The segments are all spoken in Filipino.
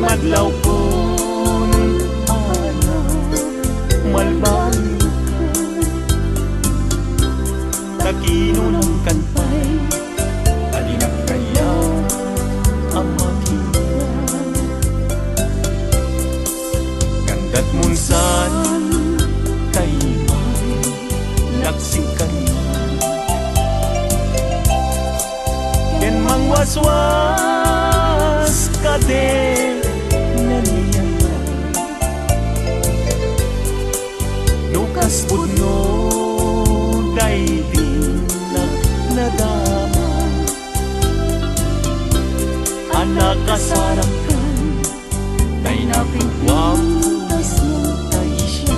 Madlaw kon ana malbay takino ng kantay alinang kaya ang makita kandat munsan kay may laksing kanya ken mangwaswas kade naniyaya nukas pudno daydin nadama anak kasarakan kay napingwapas mo kay siya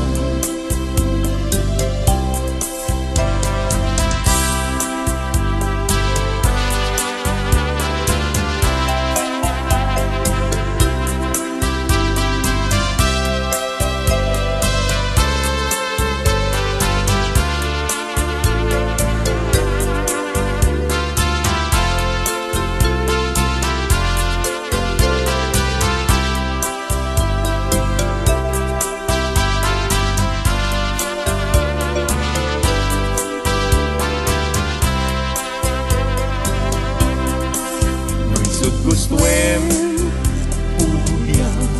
gustuem ubiyang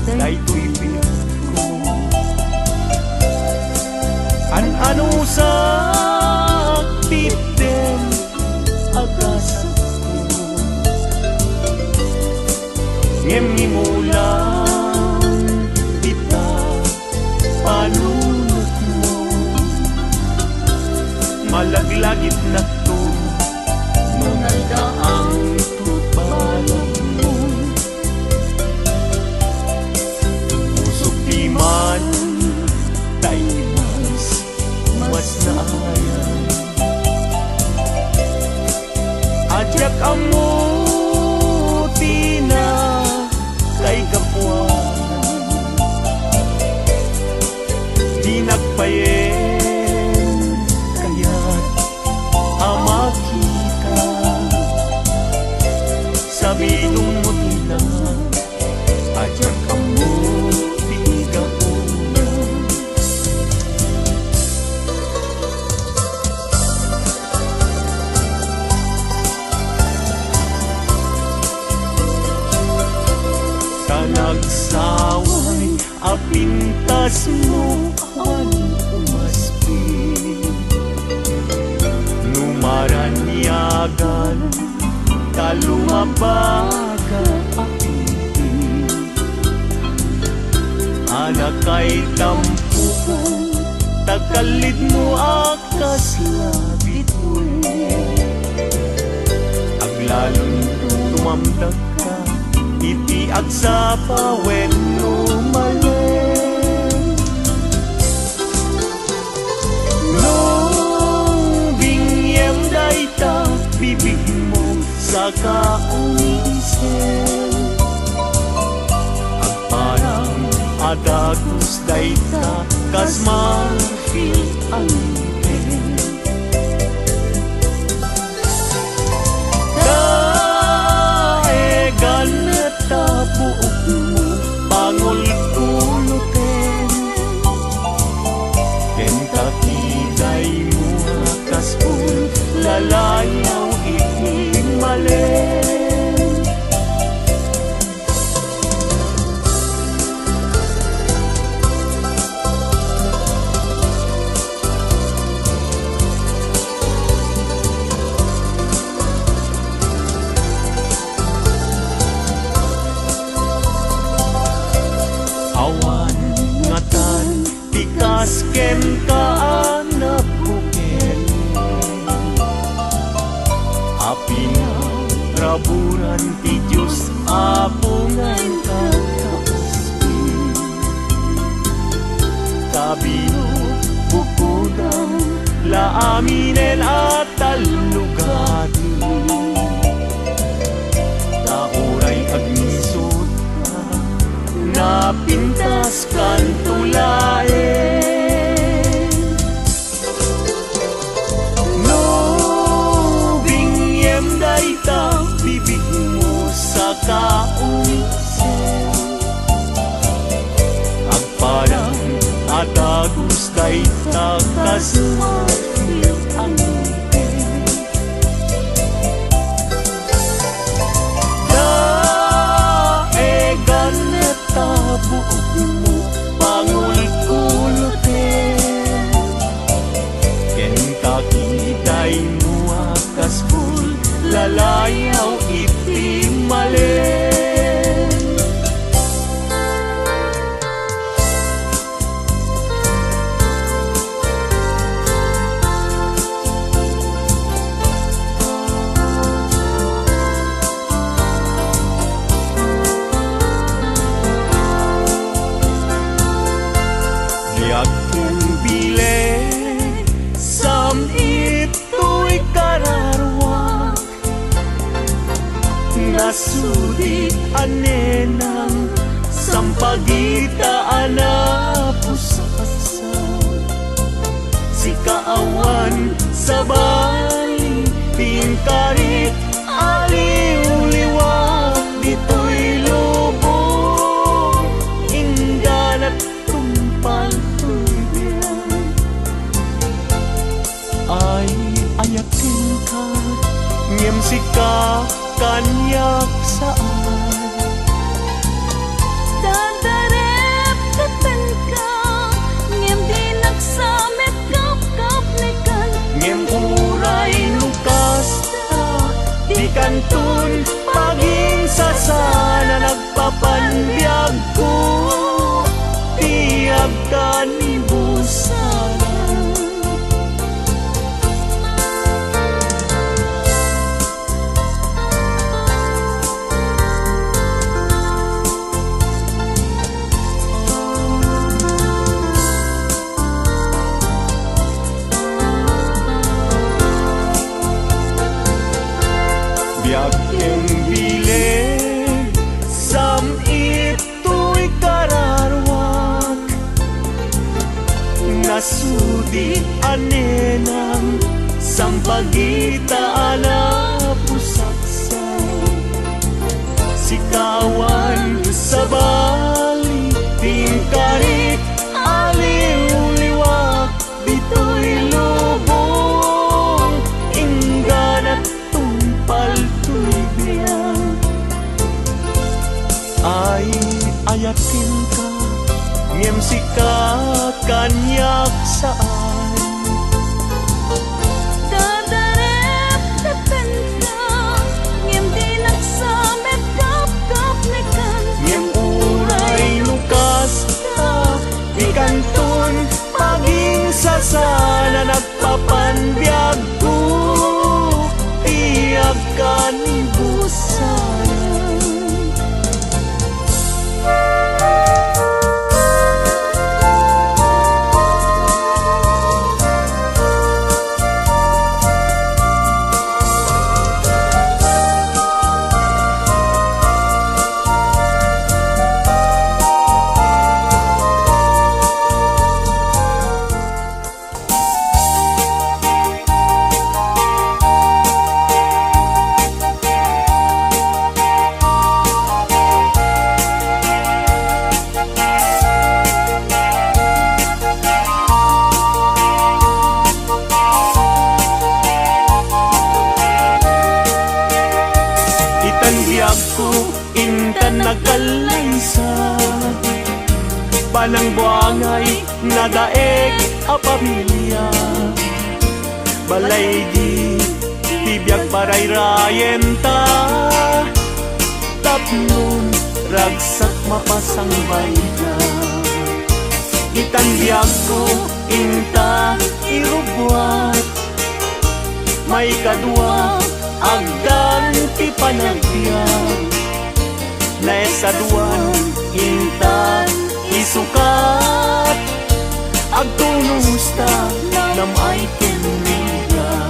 daytoy pinako an-ano sa titen agas ko ngemimulang kita panunot mo malaglagit na to nung nagdaang man tayo mas naayan adyak amuti na kay kapuanan di nagpayen kaya't amakita sabi nung muti na adyak amuti nagsaway apintas mo ang umaspi numaranyagan kalumabaga apinti anak kay tampukan tagalid mo akas labit aglalon tumamdag ka iti agsa pawen lumalen nung bingyem dayta bibig mo sa kaunisen agparang adagos dayta kas marfil ang tapuok mo pangol kulutin kentakiday mo kaspul lalayaw ihimalen ken kaanak buken api na raburan ti Diyos apungan kakaspi kabino bukudang laaminen at talugati nauray agnisot ka napintas kan tulae bibig mo sa kaunisen ay takasmalit ang ngipin. Daegan na buok mo pangulkulutin, ken kakitay mo akas hul lalayaw iti malen. Yakin bileg sam ito'y kararwak, nasudi anenang sampagitaan na pusasam. Si kaawan sa bali tingkarit aliw-liwak, dito'y lubong inggan at tumpal tuloy. Ay ayakin ka ngem sika kanyak saan, dadarep katan ka ngem di nagsamet kap nekan, ngem uray lukas ta di kantun paging sasana nagpapanbiyag ko tiyag ka ni busan. Biyaking bileg sam ito'y kararwak, nasudi anenang sampagitaan na pusaksan. Sikawan sa bali tingkarit aliw-liwak, dito'y lubong inggan at tumpal tuloy. Ay ayakin ka ngem sika kanyak saan, dadarep katan ka ngem di nagsamet kap nekan, ngem uray lukas ka di kantun paging sasana nagpapanbiyag ko tiyag ka ni busan. Itanbiyag ko intan nagkalaysa, panang buangay nadaeg a pamilya. Balay di tibiyag parayrayen ta, tapnon ragsak mapasang bayda. Itanbiyag ko inta irubwat, may kadwa agdan ti panagbiag, naisaduan inta isukat, agtunus ta nam ay kenrigan.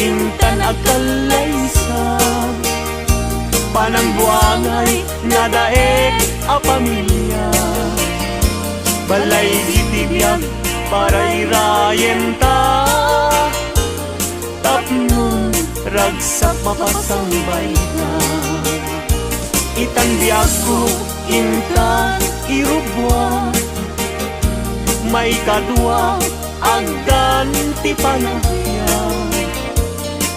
Intan agkalaysa, balay gitibiyag paray rayenta tapnon ragsak mapasambay ka itan biyag ko inta irubwa may kadwa agdan ti panahyan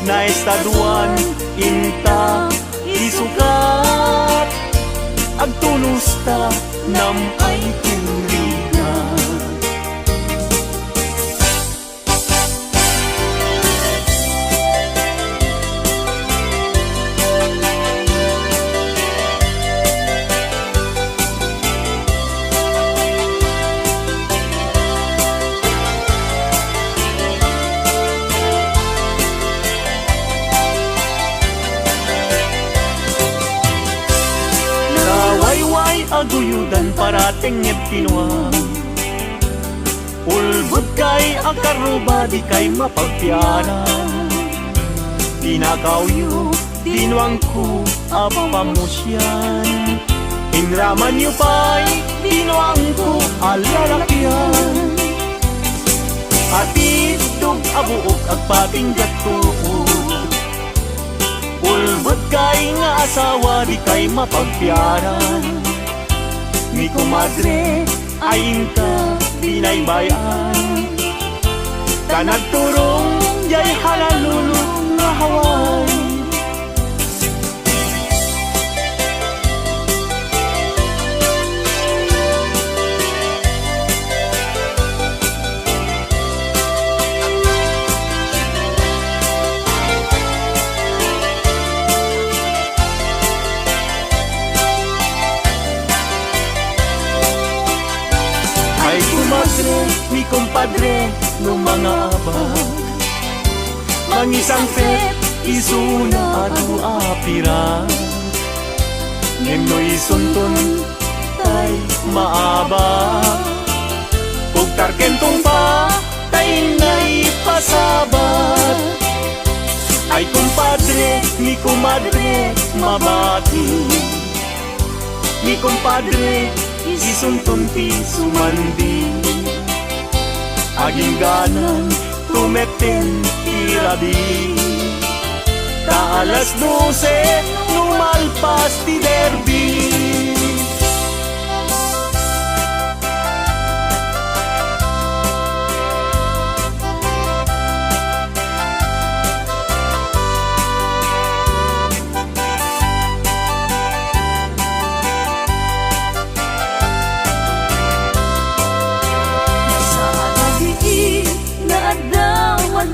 na estaduan inta isukat agtulos ta nam ay turigan aguyudan parating ngeb kinuha ulbud kay akaruba di kay mapagpiaran tinakawyo dinuang ko apamusyan inraman yu pa'y dinuang ko alalakyan atidog abuok agpatinggat tuod ulbud kay nga asawa di kay mapagpiaran ni kumadre ayin ka binaybayan ka nagturong jay halalulong nga haway mi kumpadre no mga abag mangisang fet isuna adu apira nemnoy sunton tay maaba pugtar kentong pa tay nay pasabat ay kumpadre mi kumadre mabati mi kumpadre isunton ti sumandi aging ganan tumeten tirabi ta alas 12 numalpas ti derby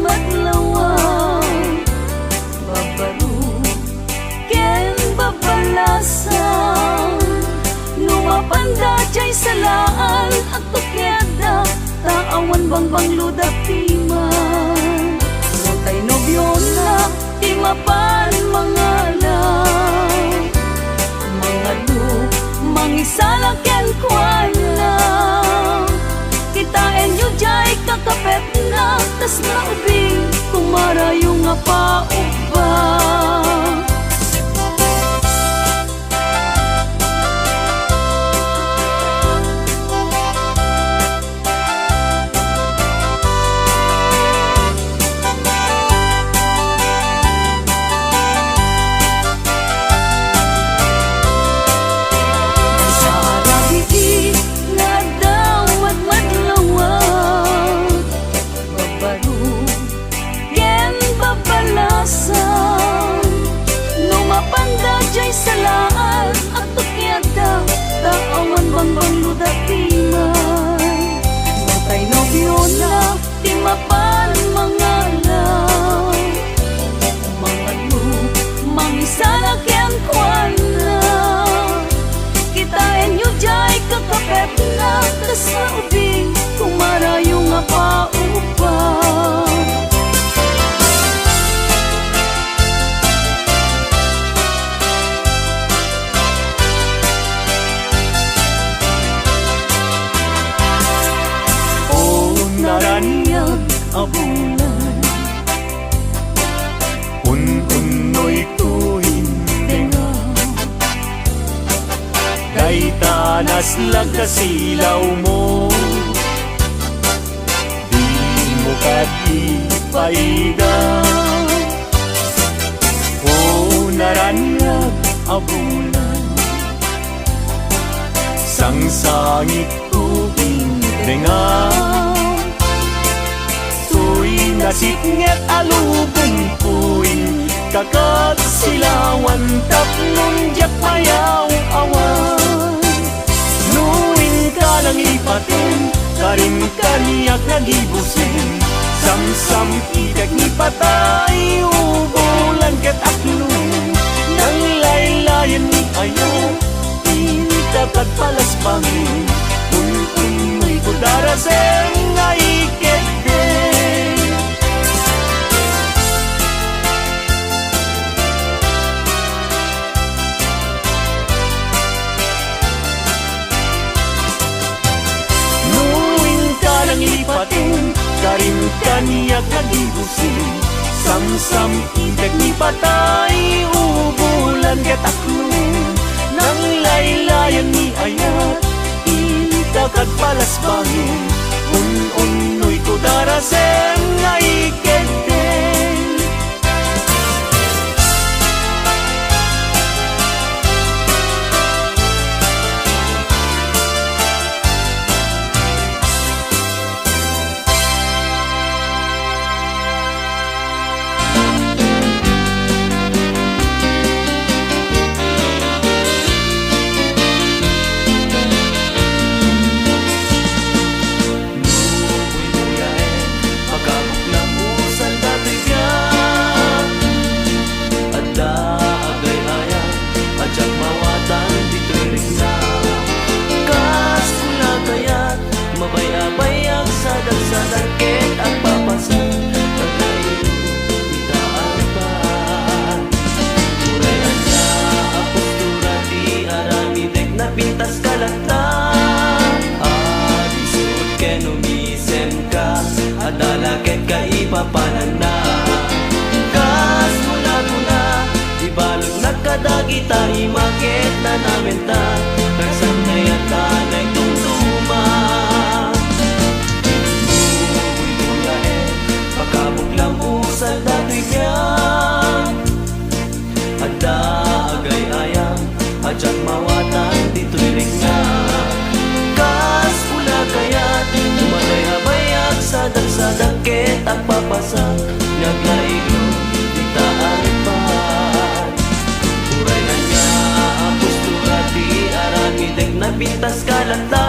madlawang babaru ken babalasan lumapanda jay salaan at tukyada taawan bangbang ludapiman rotay nobyo na imapan mga lang mga lu mangisala ken kuana kitain yu jay kakapet na tas na ubing kumarayo nga pauba lumapanda jay salaan at tukyada taawan bangbang ludapiman matay nobyo na timapan mga lang mga lu mangisala ken kuana kitain yu jay kakapet na tas na ubing kumarayo nga paupa abulan un-unoy tuwing tenga kay ta Panas lang kasilaw mo, di mo kadipaigaw. O naranyag abulan, sangsangit tubing dengaw. Tuy nasitnget alubong kuin, kakat silawan tapnon jak mayaw awan. Nuin ka lang ipatin, karin kaniyak nagibusin. Samsam idag ni patay, ubulan ket aklun. Nang laylayan ni ayaw, ikakat palas bangin. Unoy ko daraseng ay kete. Ipatin, karin kaniyak nagibusin. Samsam idag ni patay, ubulan gataklun. Nang laylayan ni ayat, ikakat palas bangin. Unoy ko daraseng ay kete. Pintas kalata, adisut kenumisen ka, adalaket ka ipapanan na. Kas mula ibalog nagkadagita, imakit na namin ta. Kasam na yata na itong luma. Buhay pagkabuklang usal dato'y biyan. Ada agay ayam, ajak mawatan dito'y ringa. Kas pula kayat, tumalay habayak, sadang-sadang ket at papasak. Naglailo, di taarpan. Urayan niya, ang postura di aramideg na pintas kalata.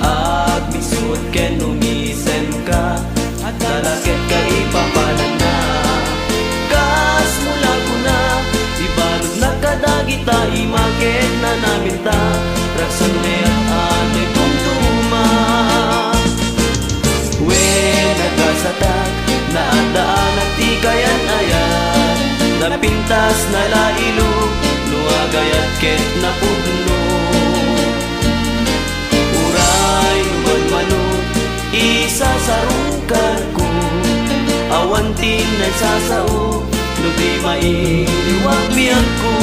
At misut ken umisen ka, at dalaket ka ipapalan na. Kas mula ko na, ibalog na kadagita, imakit na namin ta. Raksan leat ate tuntuma. When nagasatak, naandaan at di kayan ayan. Napintas na lailo, luagayat ket na pudno. Uray luman-mano, isasarungkar ko. Awantin na sasao, no di mailiwag biyag ko.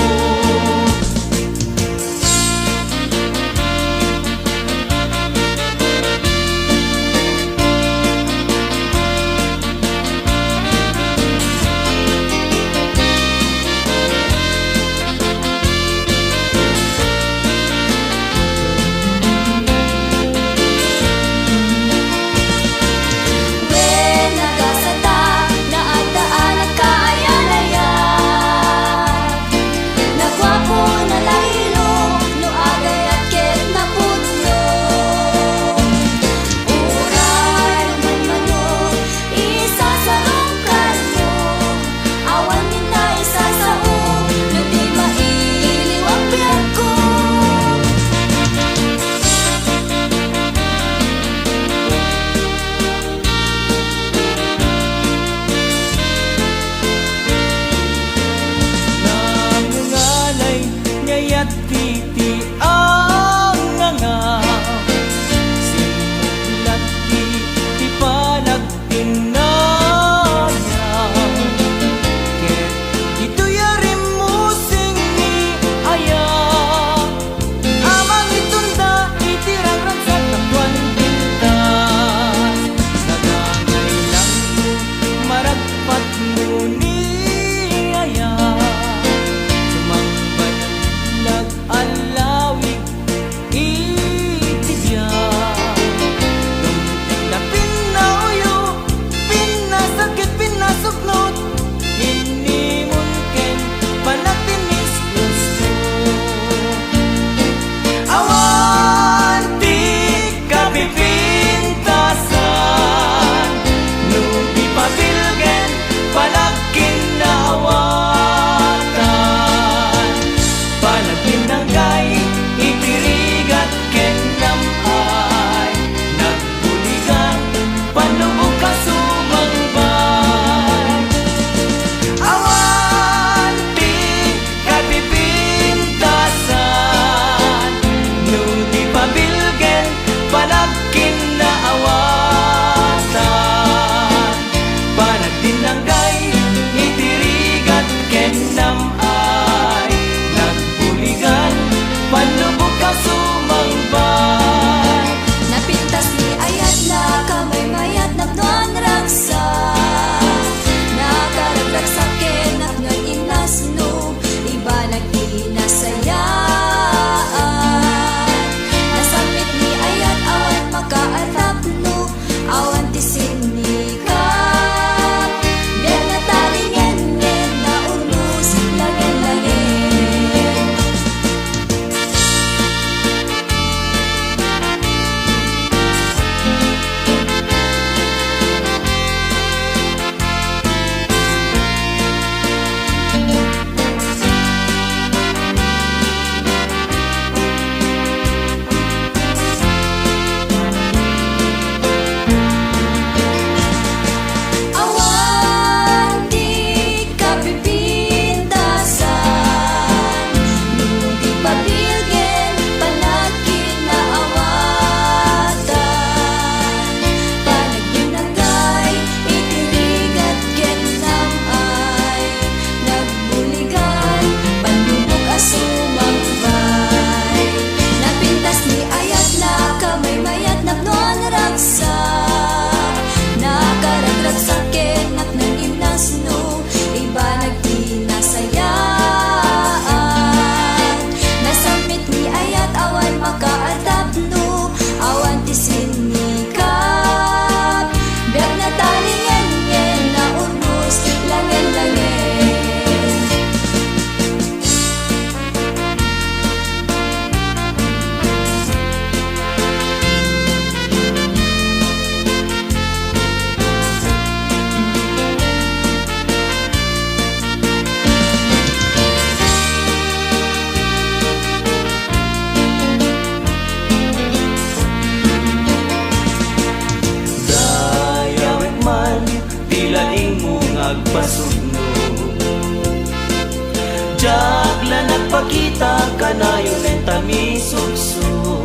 lami sukso.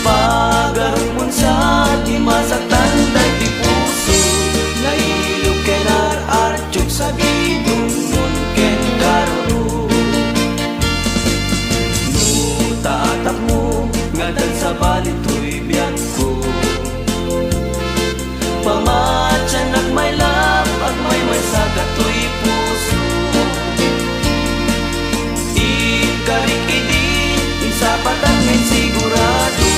Pagarmon sa di masaktan dati puso, nailog ken ararchuk sa bidong nun ken karo. Nutatak mo ngadan sa balit to'y biyak ko. Pamatsan at may lap at may sagat to'y puso. Ikarikidi insapatan may sigurado,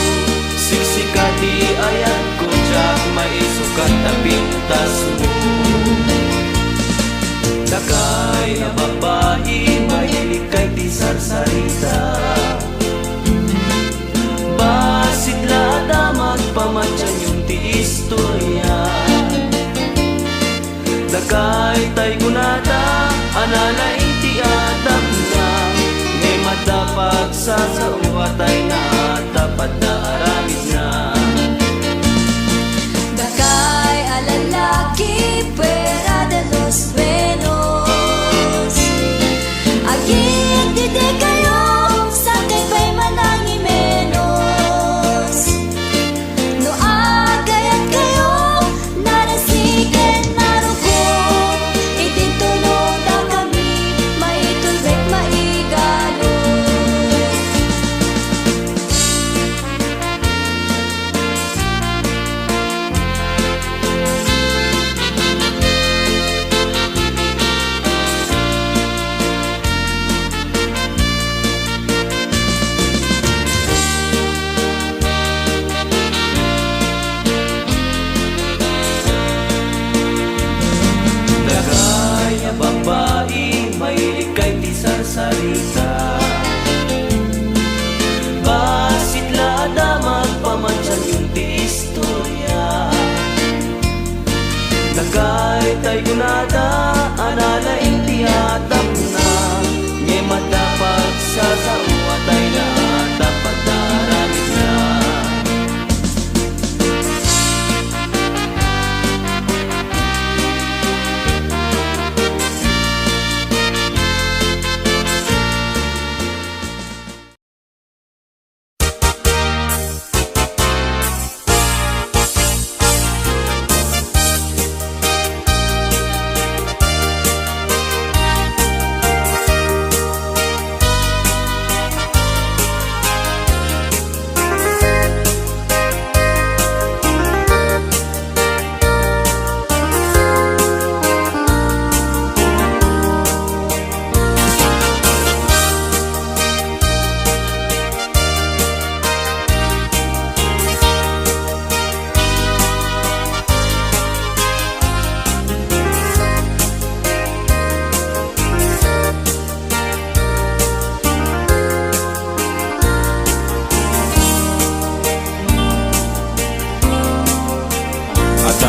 siksika di ayat ko jak may sukat na pintas mo. Dakay na babae mahilig kay di sarsarita, basit lada magpamatsan yung ti istorya. Dakay tay gunada anala iti atap na, ngay madapag sa uwatay na dapat na aramid na. Dakay alalaki pera de los buenos, agit dide kayo sakay pa'y manangi menos. No agayat kayo narasiken naruko, itintunog na kami maitulbek maigalo. Dagay na babae mahilig kay di sarsarita, basit lada magpamatsan yung ti istorya. Dagay tay gunada anala iti atap na, ngay madapag sa uwatay na dapat na aramid na.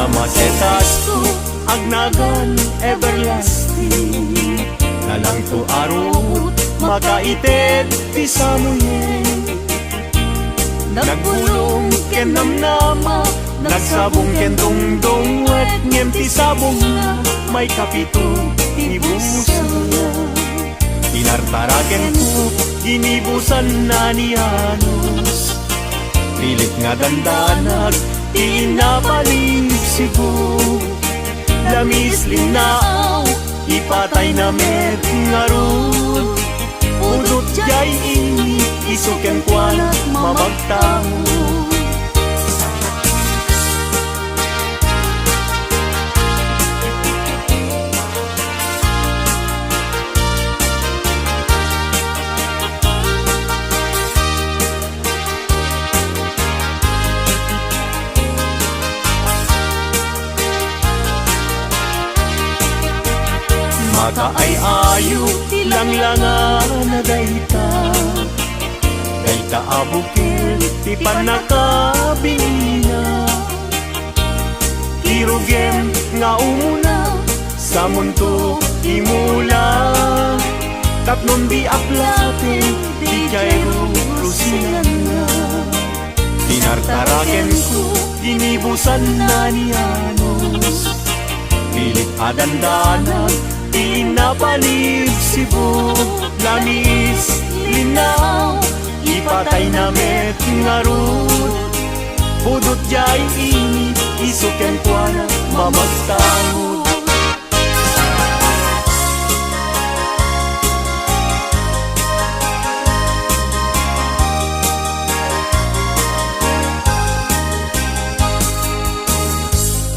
Masetas ko agnagan everlasting, nalang to arot makaited ti samuyen. Nagbulong ken namnama, nagsabong ken dongdong, at ngem ti sabong na may kapito ibusan. Tinartaraken ko ginibusan na ni Anos, pilit nga dandanag inapalisigo. Lamis linaaw ipatay na met ngarut, udot jay ini isuken kwan mabagtang. Maka ay ayo tilanglangan na dayta, dayta abukil ti panakabingina. Irugem nga umuna sa mundo imula, tapnon di aplaten di jayro rusinan na. Tinartaraken ko ginibusan na ni Anos, pilit adandanan tinapalib sibo. Lamis patay na met nga rod. Budot jay ini isuken kwa na mamagtangod.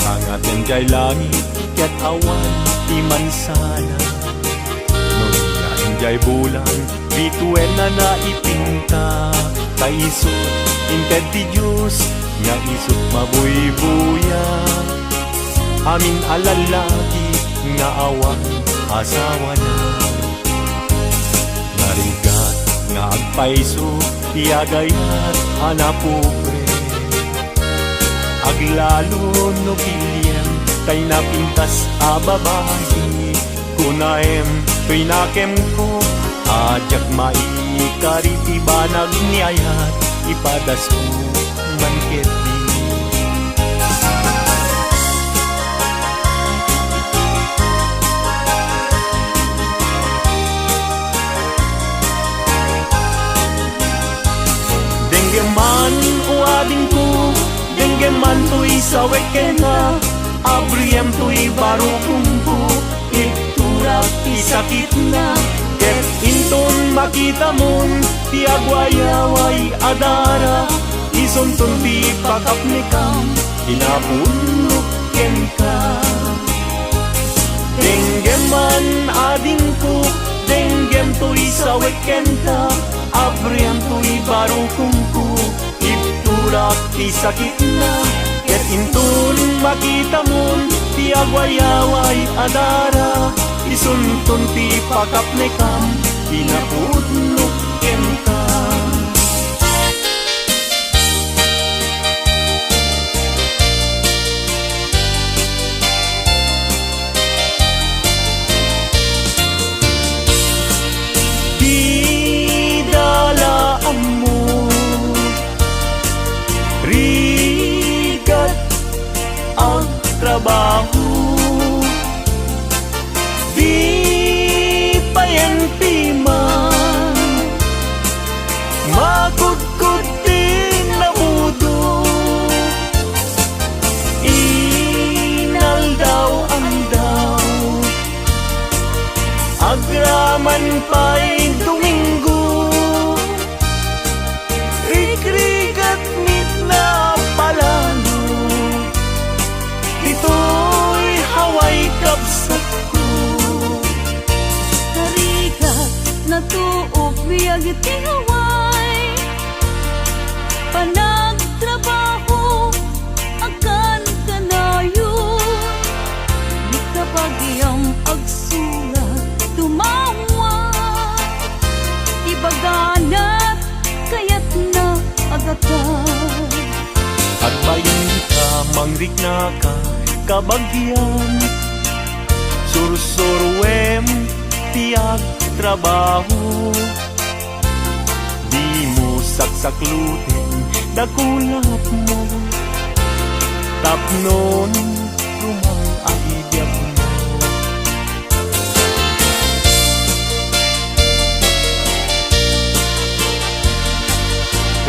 Ang atin jay langit ket awan di man sana. Nun nga jay bulan bituen na naipinta. Kaisot inted ti Diyos nga isot mabuybuya. Amin alalaki nga awan asawa na. Narigat nga agpaiso tiagayat anapupre. Aglalo no kiliem kay napintas a babae. Kunaem pinakem ko ajak maikariti banag niyayat ipadas ko manketi. Denggeman uading ko, denggeman to'y sawek kena, abriyem to'y baro kumpo, iturak isakit na. Ket inton makita mon ti agwayaway adara, isuntun ti pakapnikam inapunok ken ka. Denggeman ading ko, denggem to'y sawek ken ka, abriam to'y barukum ko, iturak ti sakit na. Ket inton makita mon ti agwayaway adara, isuntun ti pakapnikam inapunok ken ka. Di dalaan mo rigat ang trabaho. Di payanti man makudkod din na mudo. Inal daw ang daw agraman pa'y Domingo. Rikrigat mit na palalo, ito'y haway kapsat ko. Tarigat na tuok biyag iti haway, panagtrabaho akan kanayo. Di kapag iyang agsulat tumawa, ibaganat kayat na agatan. At bayin ka, mangrik na ka, kabagyan. Sursurwem, tiag trabaho. Di mo saksaklutin, dakulap mo. Tapnon, rumang ahidyak mo.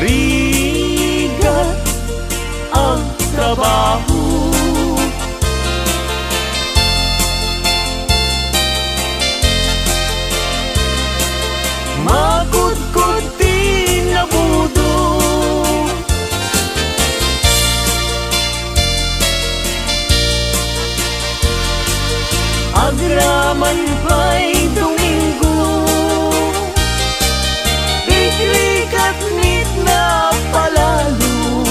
Rigat ang trabaho. Magudkod din na budo. Agraman pa'y Domingo. Rikrigat nit na palalo,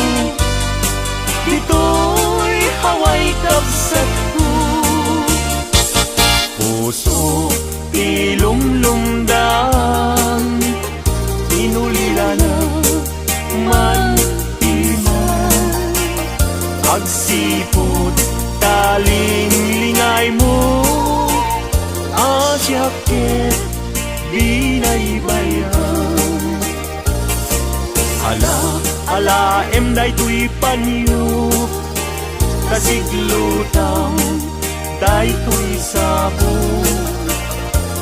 dito'y haway kapsat ko. Puso ilumlumdan, inulila na man iman. Agsipot taling-lingay mo, asyakit binaybayan. Ala emday tuy panyo, kasiglutang day tuy sabo.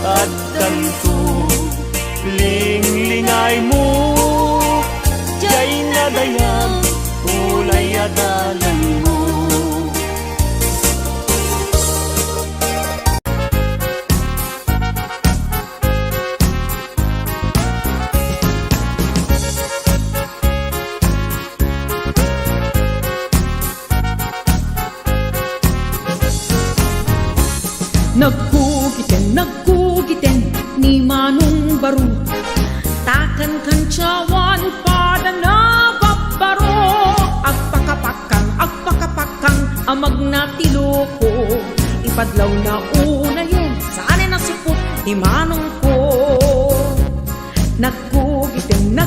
At kanto ling-lingay mo, dayag ulay adalan mo. Nagkugiten ni Manong Baro, takan kantsawan pada na babbaro. Agpakapakang amag na tiloko, ipadlaw na una yen saan na sipot ni Manong ko. Nagkugiten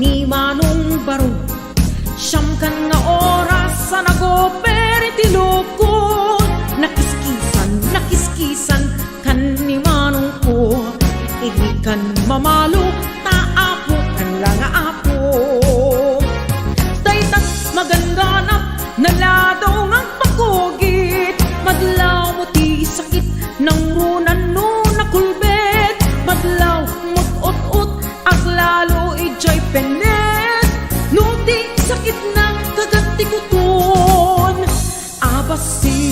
ni Manong Baro, siyam kan nga oras sa nagoperi tiloko. Nakiskisan kan ni Manong ko, hindi kan mamalo, taapo kan lang apo. Daytat maganganap, naladaw ng pagkugit, madlaw mo ti sakit ng runan no nakulbet. Madlaw mot-ot-ot, at lalo ijay penet, no di sakit ng kaganti kuton. Abasin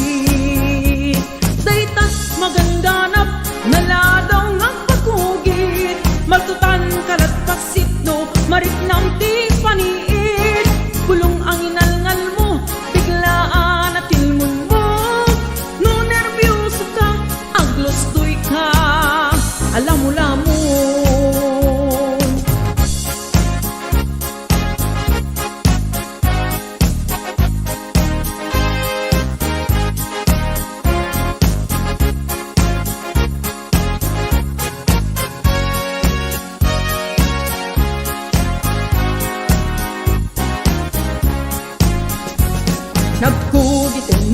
magandanap, naladaw ng pagkugit, maltutan kalat pasit no, marit ng ti paniit. Bulong ang inalngal mo, biglaan at tilmon mo, no nervyoso ka, aglostoy ka, alam mo lamon.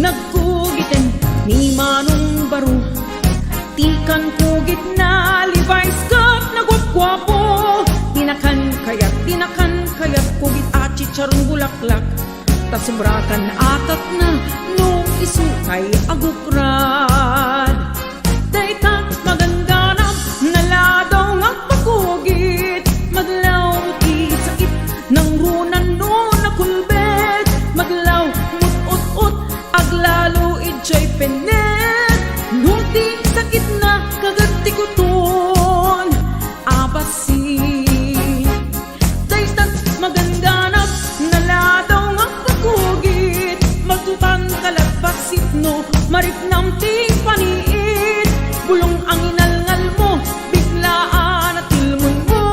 Nagkugiten ni Manong Baro, tikan kugit na Levi's cut na gwap-gwapo. Tinakan kayat kugit at chicharong bulaklak, tasumbrakan atat na nung isukay agukrad. Daytat maganganap, naladaw ng pagkugit, maglaw ti sakit ng runan no nakulbet. Maglaw aglalo ijay penet, nuti sakit na kaganti kuton. Abasin daytat maganganap, naladaw ng pagkugit, magtutan kalat basit no, marit ng ting paniit. Bulong ang inalngal mo, biglaan at tilmon mo,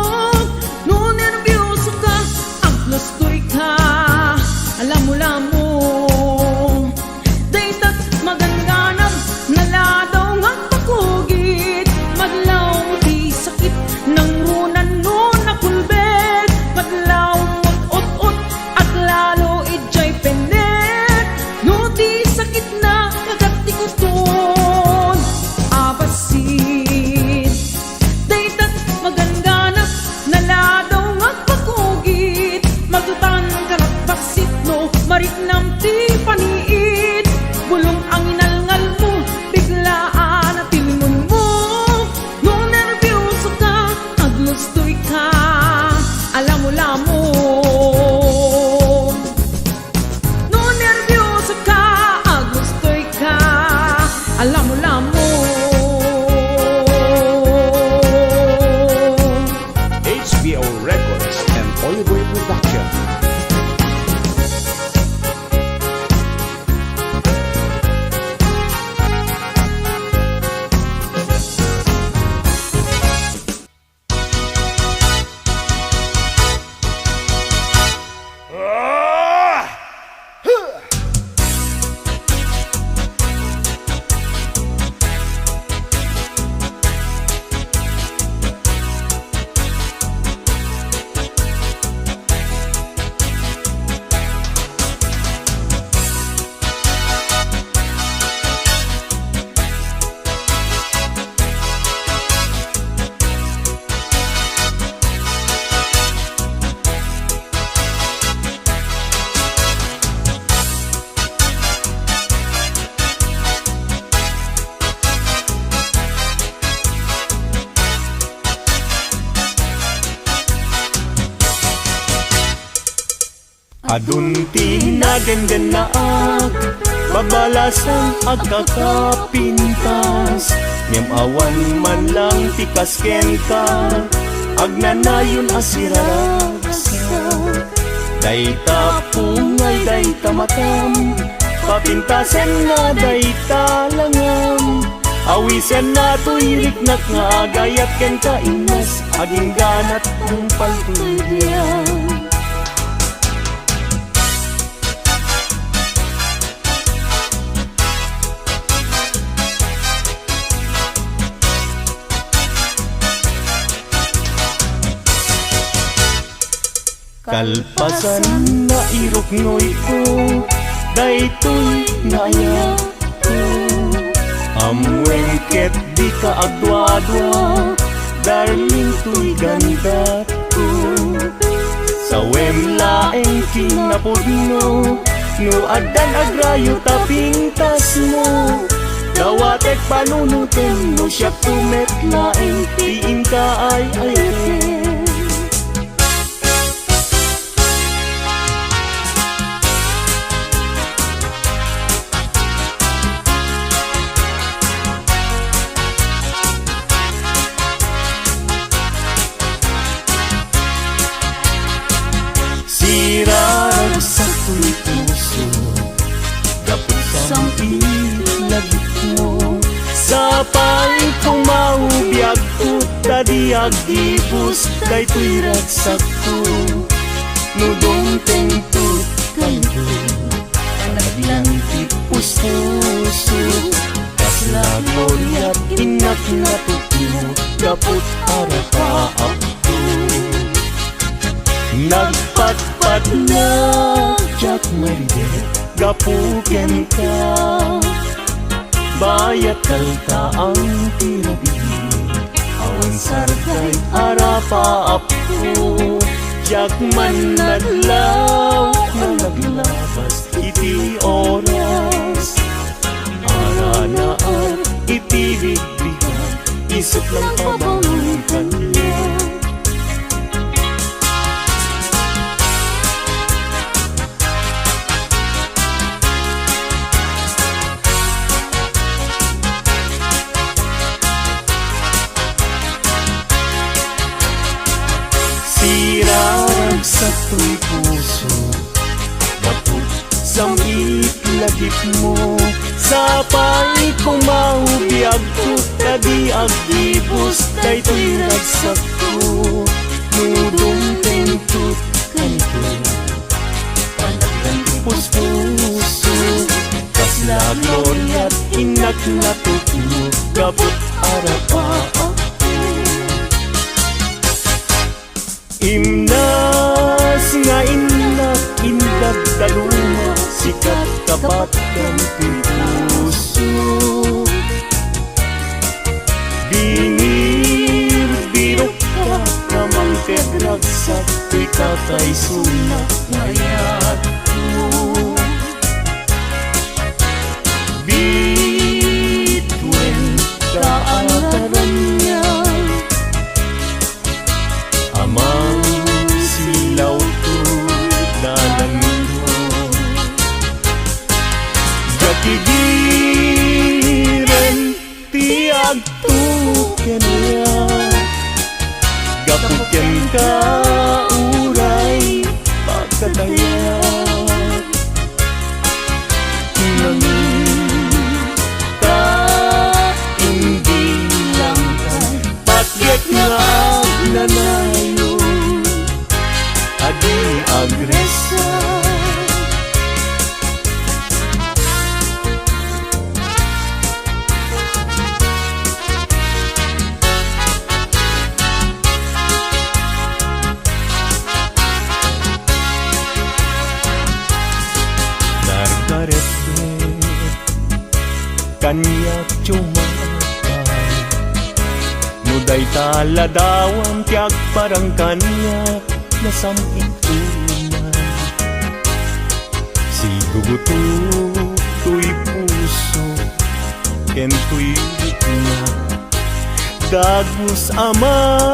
no nervyoso ka, aglostoy ka, alam mo lamon. Naladaw ng pagkugit, madlaw di sakit ng runan no nakulbet. Madlaw mot-ot-ot, at lalo ijay penet, no di sakit na kagati kuton. Abasin daytat maganganap, naladaw ng pagkugit, magtutan karat basit no, marit nam ti paniit. Bulong ang inalngal mo, biglaan at tilmon mo, no nervyoso ka, aglostoy ka, alam mo lamon. No nervyoso ka, aglostoy ka, alam mo lamon. HBO Records and Oliver Production. Adunti na gandan na babalasan agkakapintas. Ngem awan man lang tikas kenta, agnanayon asiraragsa. Dayta pungay, dayta matam, papintasan nga dayta langam. Awisan na to'y riknak nga agayat ken kainas, aging ganat ang paltulyan. Kalpasan na iruknoy ko, daytoy naya ko. Amwengket di ka adwa-adwa, darling to'y ganda ko. Sa wemlaeng kinapudno, no adan agrayo tapintas mo. Dawatek panunutin mo siya tumetlaeng tiin ka ay ayen. Sirarag sa tuloy puso, dapot sa ilagit mo. Sa paling kong maubiyag ko, tadi agibus, daytoy ragsak ko. Nudong tentut kayo, naglang tipus-puso. Kasla gloryat inak na tutuyo, dapot arapa ako. Nagpatpat na Jack Maridet, gapuken ka. Bayat kalta ang tirabi, awan sarkay arapa apo. Jack man naglaw, naglabas iti oras. Ara na iti bigbigan, isip lang pabangutan niya. Sirarag sa tu'y puso, dapot sa itlagip mo. Sa pa'y kong maubiyag ko, kadi agibus, daytoy ragsak ko. Nudong tentut kanto, panagdan pus-puso. Kasla glorya't inak na tutuyo, gabot arapa ako. Imnas nga inak indag daluma, sikat kapat kang puso. Bingir birok ka namang kedragsak, ikatay sunak ngayat ko. Bituin kaataran niya, amang silaw to dalan ko. Gakigiren tiag tuken niya, gapuken ka uray pagkadayat. Nangin ka hindi lang kay patyek nga agnanayo, adi agresa. Dargaret-bet kanyak cumakay, nuday taladawan tiyak parang kanyak nasamit tunay. Si guguto tuy puso, ken tuy na dagus ama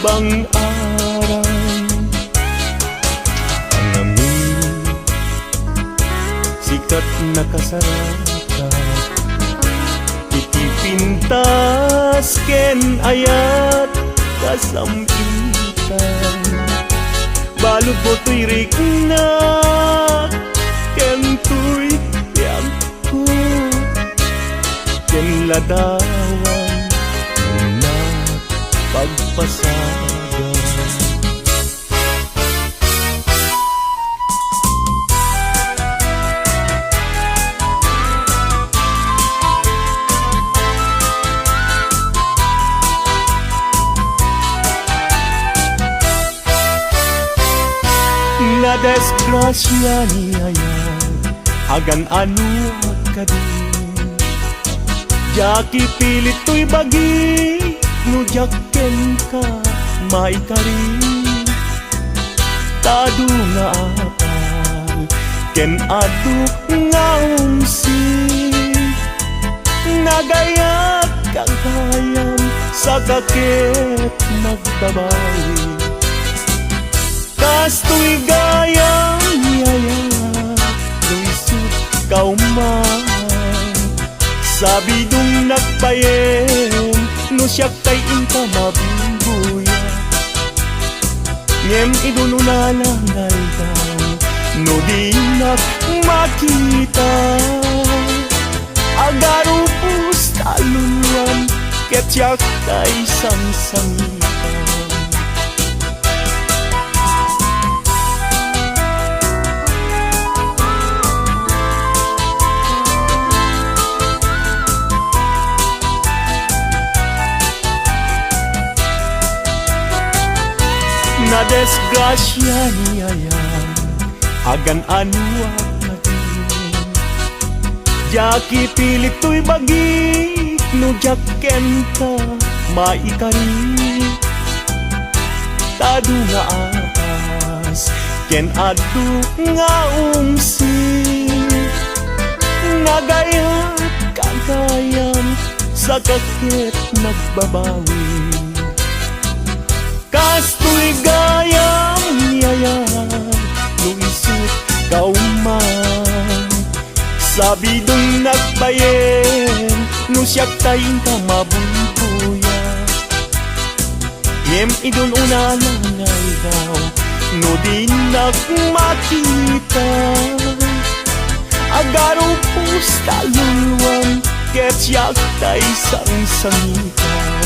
bang aray. Ang amin nakasarata. Itipintas ken ayat kasampitan, balud mo to'y rikna ken to'y tiyangko, ken ladawan na pagpasagan. Na desgrasya niya agan anu ka din, jaki pilit to'y bagi nujakken ka maikari. Tadu nga apal ken adu nga umsi, nagayat kang hayam sa kakit nagbabawi. Kasto'y gayang yaya luisot kauman, sabi dong nagpayen no siya kay inka mabimbuya. Ngem idununalangay daw no di nak makita, agarupus taluluan ket siya kay sangsangitan. Na desgrasya niya agan anu ka din, jaki pilit to'y bagi nujakken ka maikari. Tadu nga apas ken adu nga umsi, nagayat kagayam sa kakit nagbabawi. Kasto'y gayang yaya luisot kauman, sabi dong nagbayen no siya tayong ka mabulbuya. Ngem idun unalangay daw no di nak makita, agarupus taluluan ket siya tay sangsangitan.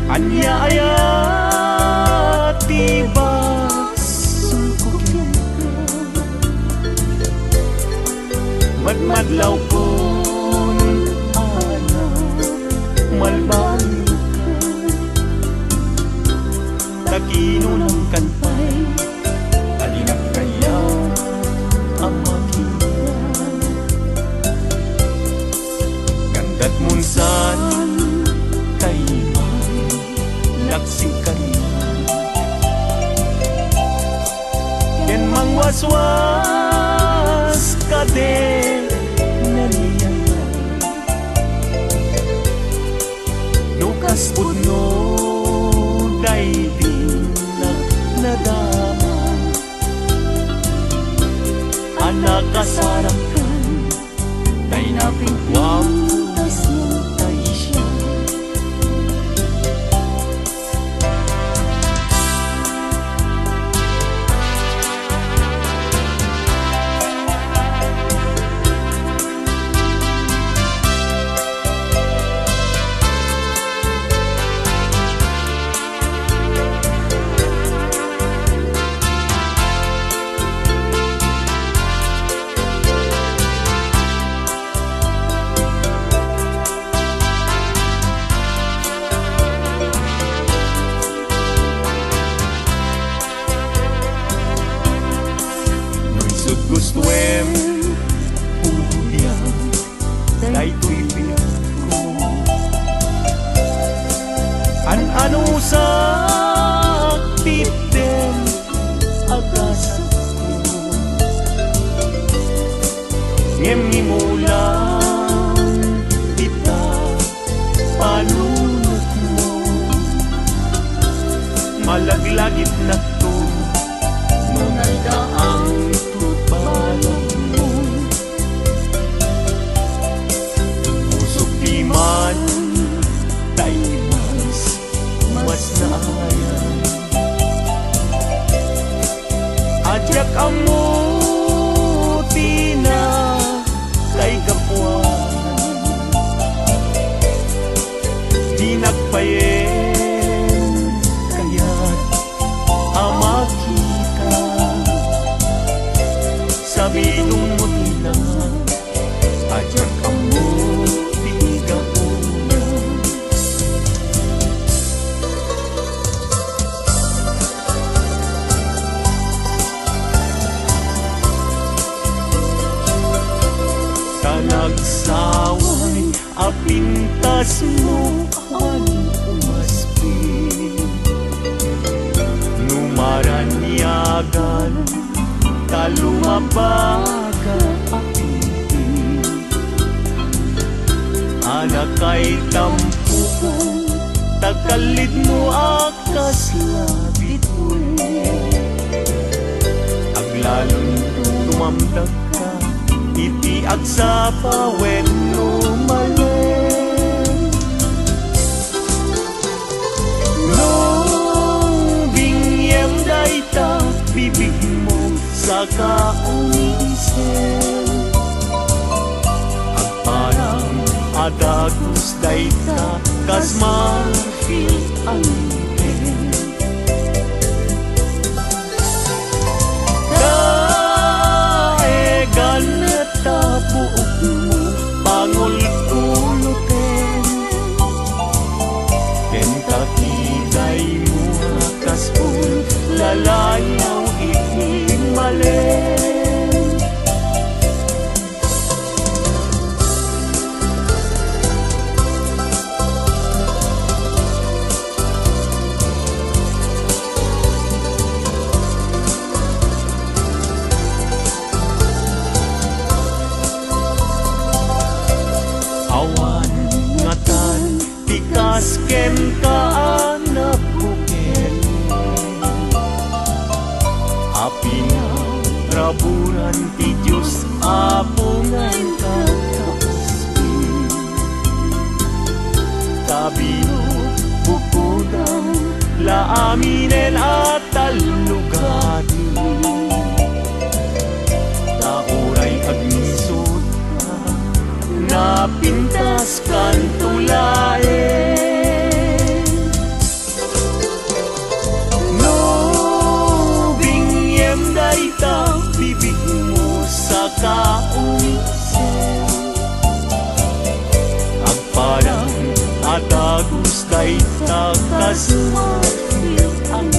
Anya ayat tiba sungkukin ka, madmadlaw kon ana malbayo ka, takinunang kanpay alinap kaya ang makita. Gandat munsan ken mangwaswas ka din naniyan, nukas pudno day din nadama, anak kasarakan day napingwam tas tay siya. ngem imulang ita palunod mo. Malaglagit na to nunaldaang tubalang mo. Pusok di man tayo mas naayan. Ajak amuti na kay kapuan, di nagpayen kaya't ama kita. Sabi nung mutila, ajak amuti kapuan. Nagsaway apintas mo ang umaspi, numaranyagan talumabaga apiti. Anak kay tampukan tagalid mo akas labit mo. Aglalong tumamdag ka itiag sa pawen lumalen. Nung bingyem dayta bibig mo sa kaunisen, at parang adagos dayta kas marfil ang buok mo pangul-ulutin, kentakiday mo kaspul lalayaw itimalen. Awan ngatan tikas ken kaanak buken, api na raburan ti Diyos apungan kakaspi. Tabino bukudang laaminen at talugati, tauray agnisot napintas kan tulaen. No bingyem dayta bibig mo sa kaunisen, agparang atagos dayta kas marfil ang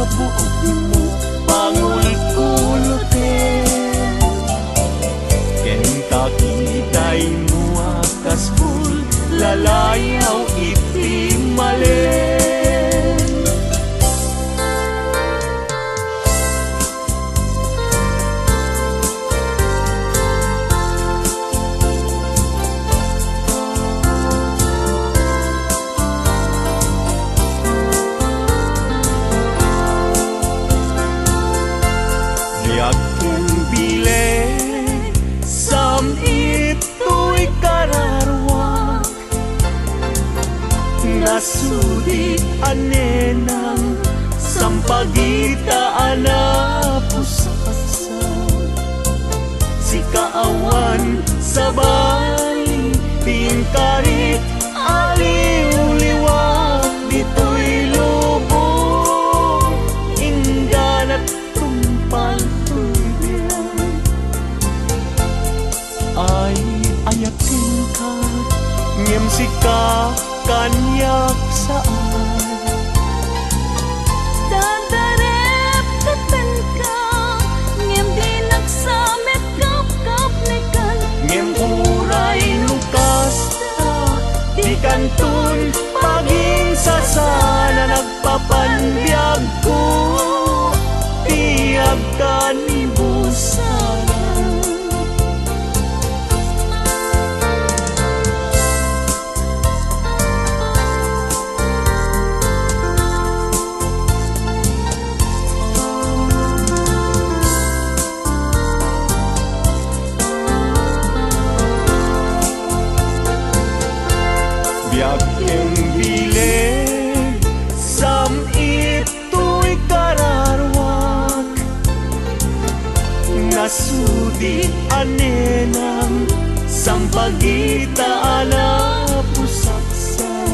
buok mo pangul-ulutin, kentakiday mo akas full lalayaw itimalen. Yakin bile sam ito'y kararwa, nasudi anenang sampagitaan na pusaksa. Si kaawan sa bali tingkari aliw-liwat dito'y lubong ingganat tumpal ay ayakin ka ngem sika kanyak saan. Dadarep katan ka ngem di nagsamet kap-kap nekan, ngem uray lukas ta di kantun paging sasana nagpa yak kem bilen sam ito'y kararwak nasudi anenang sampagita ala pusaksan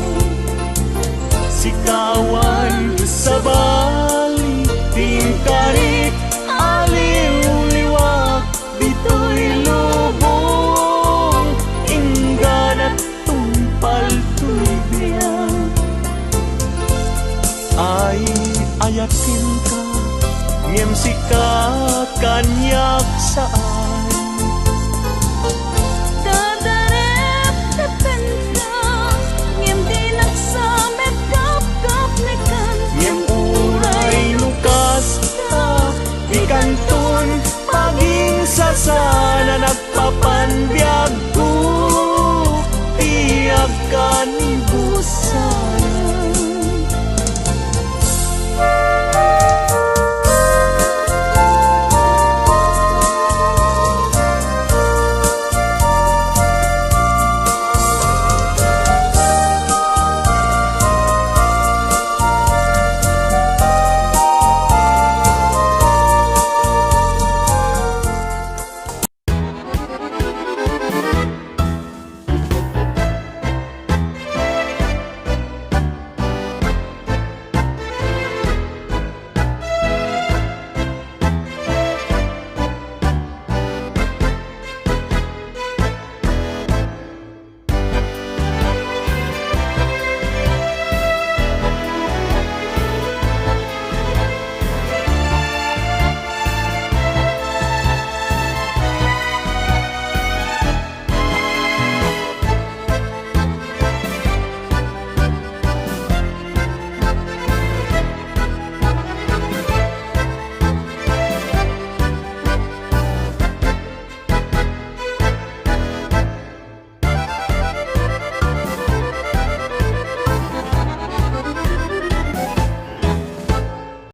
sikawan sa bali tingkarik aliw-liwak bito'y lubong inggan at tumpal to'y biyang ay ayakin ka ngem sika kanyak saan Dadarep tepen ka ngem di nagsamet kap nekan ngem uray lukas ta ikantun paging sasana nagpapanbiag